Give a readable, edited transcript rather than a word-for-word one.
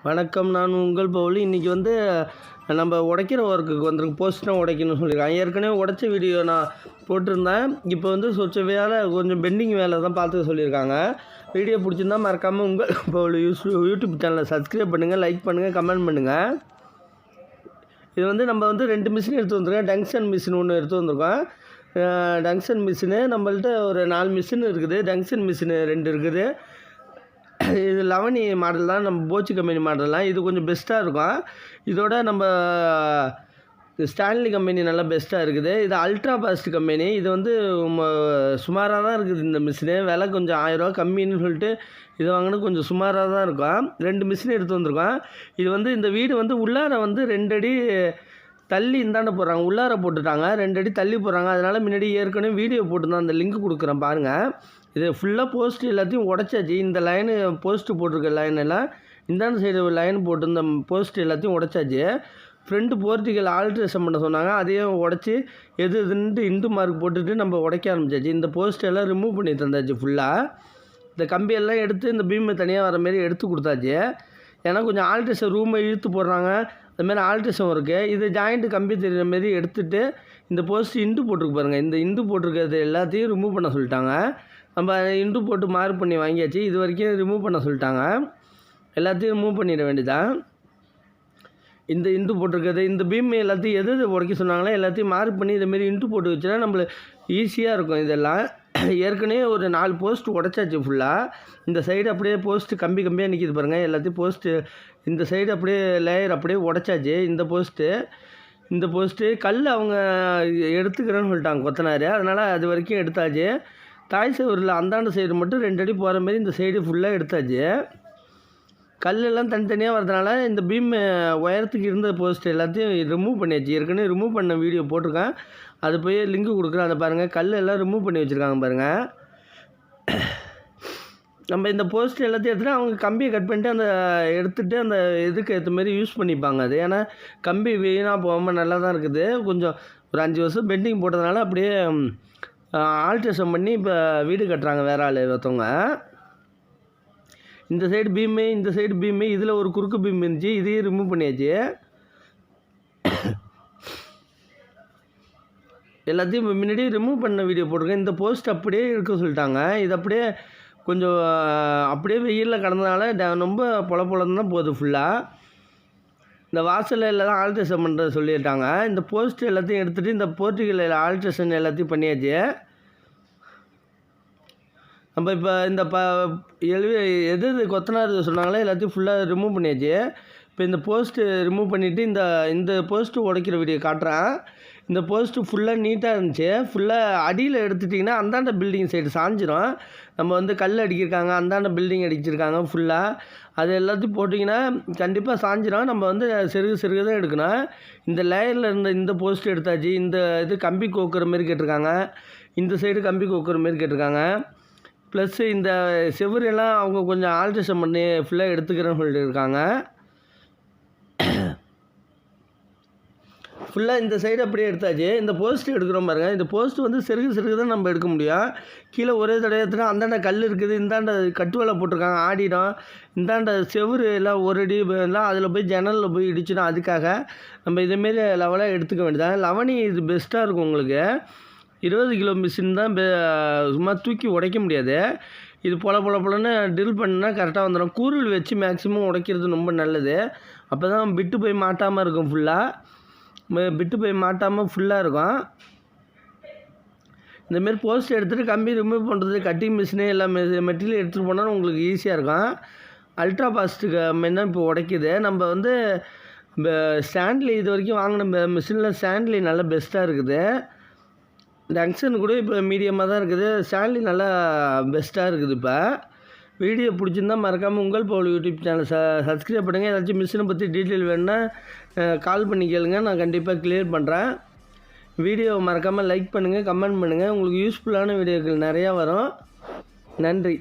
வணக்கம். நான் உங்கள் பவுலி. இன்றைக்கி வந்து நம்ம உடைக்கிற ஒர்க்குக்கு வந்துருக்கு. போஸ்ட்லாம் உடைக்கணும்னு சொல்லியிருக்காங்க. ஏற்கனவே உடைச்ச வீடியோ நான் போட்டிருந்தேன். இப்போ வந்து சொச்ச வேலை கொஞ்சம் பெண்டிங் வேலை தான் பார்த்துக்க சொல்லியிருக்காங்க. வீடியோ பிடிச்சிருந்தா மறக்காமல் உங்கள் பவுலி யூடியூப் சேனலை சப்ஸ்கிரைப் பண்ணுங்கள், லைக் பண்ணுங்கள், கமெண்ட் பண்ணுங்கள். இது வந்து நம்ம வந்து 2 மிஷின் எடுத்து வந்திருக்கோம். டங்ஷன் மிஷின் ஒன்று எடுத்து வந்திருக்கோம். டங்ஷன் மிஷினு நம்மள்ட்ட ஒரு 4 மிஷின் இருக்குது. டங்ஷன் மிஷினு 2 இருக்குது. இது லவனி மாடல் தான், நம்ம போச்சு கம்பெனி மாடல் தான். இது கொஞ்சம் பெஸ்ட்டாக இருக்கும். இதோட நம்ம ஸ்டான்லி கம்பெனி நல்லா பெஸ்ட்டாக இருக்குது. இது அல்ட்ரா ஃபாஸ்ட் கம்பெனி. இது வந்து சுமாராக தான் இருக்குது. இந்த மிஷினு விலை கொஞ்சம் 1000 ரூபா கம்மின்னு சொல்லிட்டு இது வாங்கினா கொஞ்சம் சுமாராக தான் இருக்கும். 2 மிஷின் எடுத்து வந்திருக்கோம். இது வந்து இந்த வீடு வந்து உள்ளார வந்து 2 அடி தள்ளி இந்தாண்ட போடுறாங்க. உள்ளார போட்டுட்டாங்க, 2 அடி தள்ளி போடுறாங்க. அதனால் முன்னாடி ஏற்கனவே வீடியோ போட்டுருந்தேன், அந்த லிங்க் கொடுக்குறேன் பாருங்கள். இது ஃபுல்லாக போஸ்ட் எல்லாத்தையும் உடச்சாச்சு. இந்த லைனு போஸ்ட்டு போட்டிருக்க லைன் எல்லாம் இந்தாண்ட சைடு லைன் போட்டு இந்த போஸ்ட் எல்லாத்தையும் உடச்சாச்சு. ஃப்ரெண்டு போர்ட்டிக்கல் ஆல்ட்ரேஷன் பண்ண சொன்னாங்க. அதையும் உடச்சி எதுன்ட்டு இண்டு மார்க் போட்டுட்டு நம்ம உடைக்க ஆரம்பிச்சாச்சு. இந்த போஸ்ட் எல்லாம் ரிமூவ் பண்ணி தந்தாச்சு. ஃபுல்லாக இந்த கம்பியெல்லாம் எடுத்து இந்த பீமை தனியாக வர மாரி எடுத்து கொடுத்தாச்சு. ஏன்னா கொஞ்சம் ஆல்ட்ரேஷன் ரூமை இழுத்து போடுறாங்க, அதுமாரி ஆல்ட்ரேஷன் இருக்குது. இது ஜாயிண்ட்டு கம்பி தெரிகிற மாரி எடுத்துகிட்டு இந்த போஸ்ட் இண்டு போட்டிருக்கு பாருங்கள். இந்த இண்டு போட்டிருக்கிறது எல்லாத்தையும் ரிமூவ் பண்ண சொல்லிட்டாங்க. நம்ம இண்டு போட்டு மார்க் பண்ணி வாங்கியாச்சு. இது வரைக்கும் ரிமூவ் பண்ண சொல்லிட்டாங்க. எல்லாத்தையும் ரிமூவ் பண்ணிட வேண்டியதான். இந்த இண்டு போட்டிருக்கிறது இந்த பீம் எல்லாத்தையும் எது உடைக்க சொன்னாங்களோ எல்லாத்தையும் மார்க் பண்ணி இதுமாரி இண்டு போட்டு வச்சுன்னா நம்மளுக்கு ஈஸியாக இருக்கும். இதெல்லாம் ஏற்கனவே ஒரு 4 போஸ்ட் உடைச்சாச்சு ஃபுல்லாக. இந்த சைடு அப்படியே போஸ்ட்டு கம்பியாக நிற்கிது பாருங்கள். எல்லாத்தையும் போஸ்ட்டு இந்த சைடு அப்படியே லேயர் அப்படியே உடைச்சாச்சு. இந்த போஸ்ட்டு கல் அவங்க எடுத்துக்கிறேன்னு சொல்லிட்டாங்க கொத்தனார். அதனால் அது வரைக்கும் எடுத்தாச்சு. தாய் சைடில் அந்தாண்ட சைடு மட்டும் 2 அடி போகிற மாதிரி இந்த சைடு ஃபுல்லாக எடுத்தாச்சு. கல்லெல்லாம் தனித்தனியாக வரதுனால இந்த பீம் உயரத்துக்கு இருந்த போஸ்ட் எல்லாத்தையும் ரிமூவ் பண்ணியாச்சு. ஏற்கனவே ரிமூவ் பண்ண வீடியோ போட்டிருக்கேன், அது போய் லிங்க்கு கொடுக்குறேன். அதை பாருங்கள். கல் எல்லாம் ரிமூவ் பண்ணி வச்சுருக்காங்க பாருங்கள். நம்ம இந்த போஸ்ட் எல்லாத்தையும் எடுத்துகிட்டு அவங்க கம்பியை கட் பண்ணிட்டு அந்த எடுத்துகிட்டு அந்த இதுக்கு ஏற்ற மாதிரி யூஸ் பண்ணிப்பாங்க. அது ஏன்னா கம்பி வீணாக போகாமல் நல்லா தான் இருக்குது. கொஞ்சம் ஒரு 5 வருஷம் பெண்டிங் போட்டதுனால அப்படியே ஆல்ட்ரேஷன் பண்ணி இப்போ வீடு கட்டுறாங்க வேறு ஆள் ஒருத்தவங்க. இந்த சைடு பீமு இதில் ஒரு குறுக்கு பீம் இருந்துச்சு, இதையும் ரிமூவ் பண்ணியாச்சு. எல்லாத்தையும் முன்னாடி ரிமூவ் பண்ண வீடியோ போட்டிருக்கேன். இந்த போஸ்ட் அப்படியே இருக்க சொல்லிட்டாங்க. இது அப்படியே கொஞ்சம் அப்படியே வெயிலில் கடந்தனால ரொம்ப பொலன்னு தான் போகுது ஃபுல்லாக. இந்த வாசலில் தான் ஆல்ட்ரேஷன் பண்ணுறது சொல்லிட்டாங்க. இந்த போஸ்ட் எல்லாத்தையும் எடுத்துகிட்டு இந்த போர்ட்டிக்கல் ஆல்ட்ரேஷன் எல்லாத்தையும் பண்ணியாச்சு. நம்ம இப்போ இந்த எது கொத்தனார் சொன்னாங்களோ எல்லாத்தையும் ஃபுல்லாக ரிமூவ் பண்ணியாச்சு. இப்போ இந்த போஸ்ட்டு ரிமூவ் பண்ணிவிட்டு இந்த போஸ்ட்டு உடைக்கிற வீடியோ காட்டுறேன். இந்த போஸ்ட்டு ஃபுல்லாக நீட்டாக இருந்துச்சு. ஃபுல்லாக அடியில் எடுத்துட்டிங்கன்னா அந்தாண்ட பில்டிங் சைடு சாஞ்சிரும். நம்ம வந்து கல் அடிக்கிருக்காங்க, அந்தாண்ட பில்டிங் அடிச்சிருக்காங்க ஃபுல்லாக. அது எல்லாத்தையும் போட்டிங்கன்னா கண்டிப்பாக சாஞ்சிரும். நம்ம வந்து சிறுகு தான் எடுக்கணும். இந்த லேயரில் இருந்த இந்த போஸ்ட்டு எடுத்தாச்சு. இந்த இது கம்பி கோக்குற மாரி கேட்டிருக்காங்க, இந்த சைடு கம்பி கோக்குற மாரி கேட்டிருக்காங்க. ப்ளஸ்ஸு இந்த செவரெல்லாம் அவங்க கொஞ்சம் ஆல்ட்ரேஷன் பண்ணி ஃபுல்லாக எடுத்துக்கிறேன்னு சொல்லிட்டு இருக்காங்க. ஃபுல்லாக இந்த சைடு அப்படியே எடுத்தாச்சு. இந்த போஸ்ட்டு எடுக்கிறோம் பாருங்கள். இந்த போஸ்ட்டு வந்து சிறுகு தான் நம்ம எடுக்க முடியும். கீழே ஒரே தடவை எடுத்துனா அந்தாண்ட கல் இருக்குது, இந்தாண்ட கட்டு வேலை போட்டிருக்காங்க, ஆடிடும். இந்தாண்ட செவரு எல்லாம் ஒரு அடி எல்லாம் அதில் போய் ஜன்னலில் போய் இடிச்சிடும். அதுக்காக நம்ம இதேமாரி லெவலாக எடுத்துக்க வேண்டியதான். லவனி இது பெஸ்ட்டாக இருக்கும் உங்களுக்கு. 20 கிலோ மிஷின் தான் சும்மா தூக்கி உடைக்க முடியாது. இது பொலன்னு ட்ரில் பண்ணால் கரெக்டாக வந்துடும். கூருள் வச்சு மேக்ஸிமம் உடைக்கிறது ரொம்ப நல்லது. அப்போ தான் பிட்டு போய் மாட்டாமல் இருக்கும். பிட்டு போய் மாட்டாமல் ஃபுல்லாக இருக்கும். இந்தமாரி போஸ்ட் எடுத்துகிட்டு கம்பி ரிமூவ் பண்ணுறது, கட்டிங் மிஷினு எல்லாம் மெட்டீரியல் எடுத்துகிட்டு போனால் உங்களுக்கு ஈஸியாக இருக்கும். அல்ட்ரா ஃபாஸ்ட்டுக்கு மெயின் தான் இப்போ உடைக்குது. நம்ம வந்து ஸ்டான்லி இது வரைக்கும் வாங்கின மிஷினில் ஸ்டான்லி நல்லா பெஸ்ட்டாக இருக்குது. டங்ஷன் கூட இப்போ மீடியமாக தான் இருக்குது. ஸ்டான்லி நல்லா பெஸ்ட்டாக இருக்குது. இப்போ வீடியோ பிடிச்சிருந்தா மறக்காமல் உங்கள் பவுல் யூடியூப் சேனல் சப்ஸ்கிரைப் பண்ணுங்கள். ஏதாச்சும் மிஷினை பற்றி டீட்டெயில் வேணுன்னா கால் பண்ணி கேளுங்க, நான் கண்டிப்பாக கிளியர் பண்ணுறேன். வீடியோவை மறக்காமல் லைக் பண்ணுங்கள், கமெண்ட் பண்ணுங்கள். உங்களுக்கு யூஸ்ஃபுல்லான வீடியோக்கள் நிறையா வரும். நன்றி.